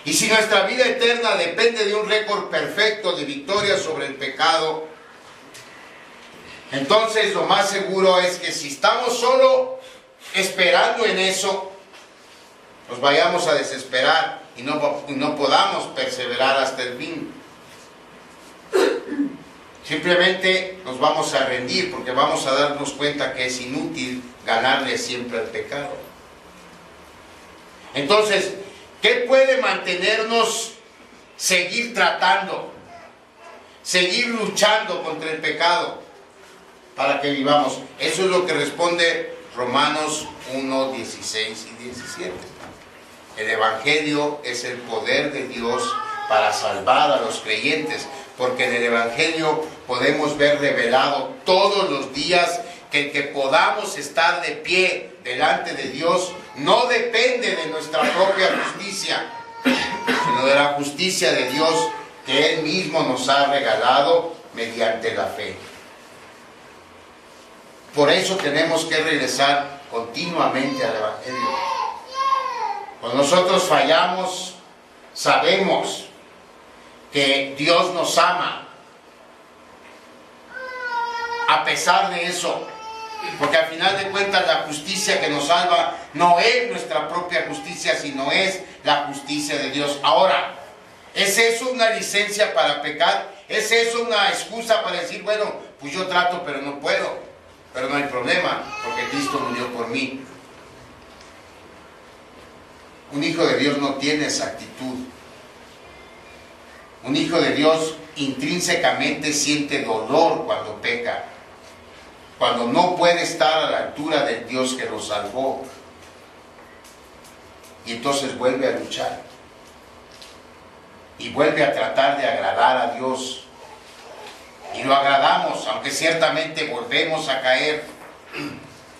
Y si nuestra vida eterna depende de un récord perfecto de victoria sobre el pecado, entonces lo más seguro es que si estamos solo esperando en eso, nos vayamos a desesperar y no podamos perseverar hasta el fin. Simplemente nos vamos a rendir porque vamos a darnos cuenta que es inútil ganarle siempre al pecado. Entonces, ¿qué puede mantenernos seguir tratando, seguir luchando contra el pecado para que vivamos? Eso es lo que responde Romanos 1, 16 y 17. El Evangelio es el poder de Dios para salvar a los creyentes, porque en el Evangelio podemos ver revelado todos los días que el que podamos estar de pie delante de Dios no depende de nuestra propia justicia, sino de la justicia de Dios que Él mismo nos ha regalado mediante la fe. Por eso tenemos que regresar continuamente al Evangelio. Cuando nosotros fallamos, sabemos que Dios nos ama. A pesar de eso, porque al final de cuentas la justicia que nos salva no es nuestra propia justicia, sino es la justicia de Dios. Ahora, ¿es eso una licencia para pecar? ¿Es eso una excusa para decir, bueno, pues yo trato pero no puedo? Pero no hay problema, porque Cristo murió por mí. Un hijo de Dios no tiene esa actitud. Un hijo de Dios intrínsecamente siente dolor cuando peca, cuando no puede estar a la altura del Dios que lo salvó. Y entonces vuelve a luchar. Y vuelve a tratar de agradar a Dios. Y lo agradamos, aunque ciertamente volvemos a caer.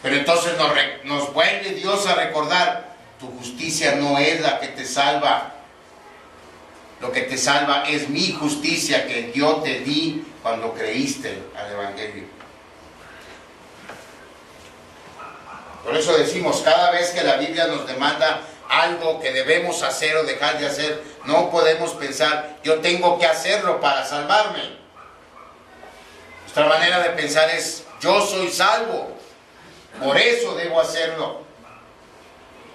Pero entonces nos vuelve Dios a recordar, tu justicia no es la que te salva. Lo que te salva es mi justicia que yo te di cuando creíste al Evangelio. Por eso decimos, cada vez que la Biblia nos demanda algo que debemos hacer o dejar de hacer, no podemos pensar, yo tengo que hacerlo para salvarme. Nuestra manera de pensar es, yo soy salvo, por eso debo hacerlo,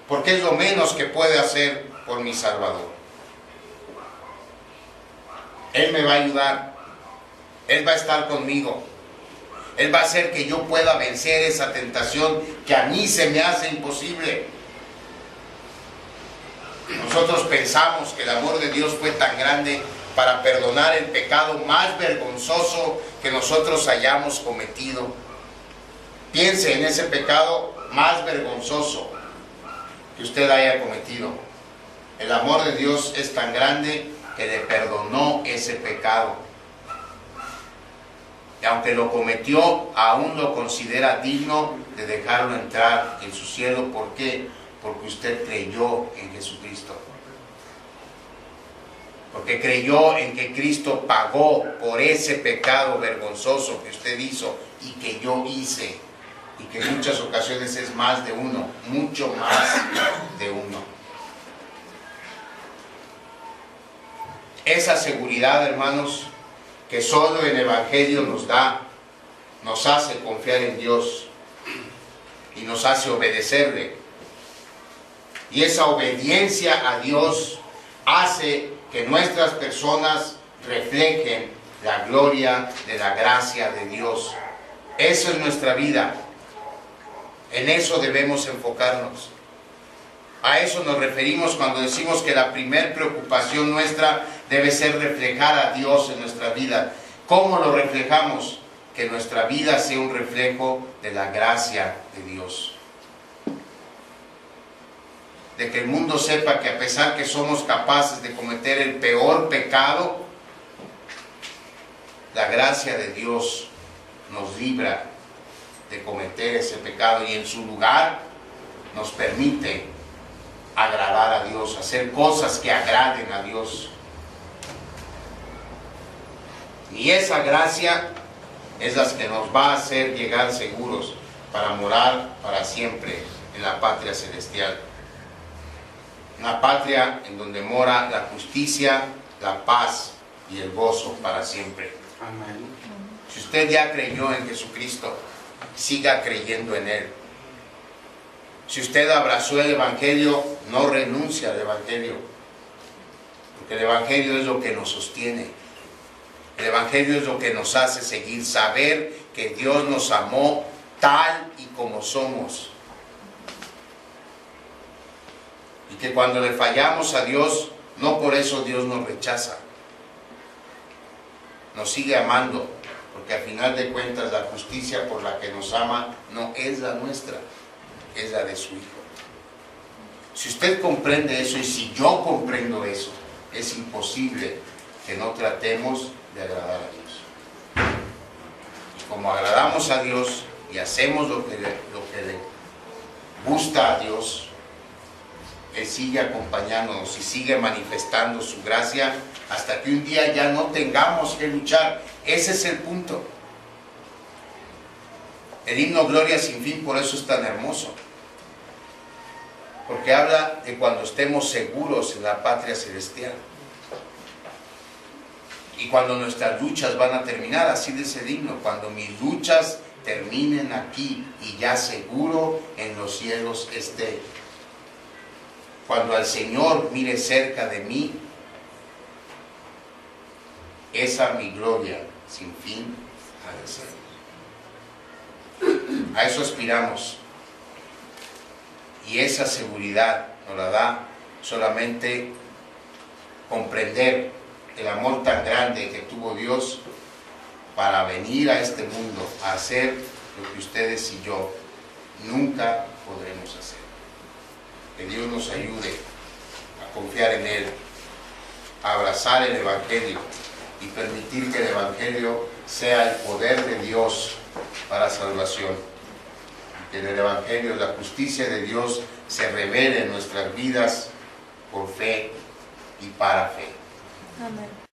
porque es lo menos que puede hacer por mi Salvador. Él me va a ayudar, Él va a estar conmigo, Él va a hacer que yo pueda vencer esa tentación que a mí se me hace imposible. Nosotros pensamos que el amor de Dios fue tan grande para perdonar el pecado más vergonzoso que nosotros hayamos cometido. Piense en ese pecado más vergonzoso que usted haya cometido. El amor de Dios es tan grande que le perdonó ese pecado. Y aunque lo cometió, aún lo considera digno de dejarlo entrar en su cielo. ¿Por qué? Porque usted creyó en Jesucristo. Porque creyó en que Cristo pagó por ese pecado vergonzoso que usted hizo y que yo hice. Y que en muchas ocasiones es más de uno, mucho más de uno. Esa seguridad, hermanos, que solo el Evangelio nos da, nos hace confiar en Dios y nos hace obedecerle. Y esa obediencia a Dios hace que nuestras personas reflejen la gloria de la gracia de Dios. Eso es nuestra vida. En eso debemos enfocarnos. A eso nos referimos cuando decimos que la primer preocupación nuestra debe ser reflejar a Dios en nuestra vida. ¿Cómo lo reflejamos? Que nuestra vida sea un reflejo de la gracia de Dios. De que el mundo sepa que a pesar que somos capaces de cometer el peor pecado, la gracia de Dios nos libra de cometer ese pecado y en su lugar nos permite agradar a Dios, hacer cosas que agraden a Dios. Y esa gracia es la que nos va a hacer llegar seguros para morar para siempre en la patria celestial. una patria en donde mora la justicia, la paz y el gozo para siempre. Amén. Si usted ya creyó en Jesucristo, siga creyendo en Él. Si usted abrazó el Evangelio, no renuncie al Evangelio, porque el Evangelio es lo que nos sostiene. El Evangelio es lo que nos hace seguir, saber que Dios nos amó tal y como somos. Y que cuando le fallamos a Dios, no por eso Dios nos rechaza. Nos sigue amando, porque al final de cuentas la justicia por la que nos ama no es la nuestra, es la de su Hijo. Si usted comprende eso y si yo comprendo eso, es imposible que no tratemos de agradar a Dios. Y como agradamos a Dios y hacemos lo que le gusta a Dios, Él sigue acompañándonos y sigue manifestando su gracia hasta que un día ya no tengamos que luchar. Ese es el punto. El himno Gloria sin fin por eso es tan hermoso, porque habla de cuando estemos seguros en la patria celestial y cuando nuestras luchas van a terminar. Así dice el himno: cuando mis luchas terminen aquí y ya seguro en los cielos esté. Cuando al Señor mire cerca de mí, esa mi gloria sin fin ha de ser. A eso aspiramos, y esa seguridad nos la da solamente comprender el amor tan grande que tuvo Dios para venir a este mundo a hacer lo que ustedes y yo nunca podremos hacer. Que Dios nos ayude a confiar en Él, a abrazar el Evangelio y permitir que el Evangelio sea el poder de Dios para salvación. Que en el Evangelio la justicia de Dios se revele en nuestras vidas por fe y para fe. Amén.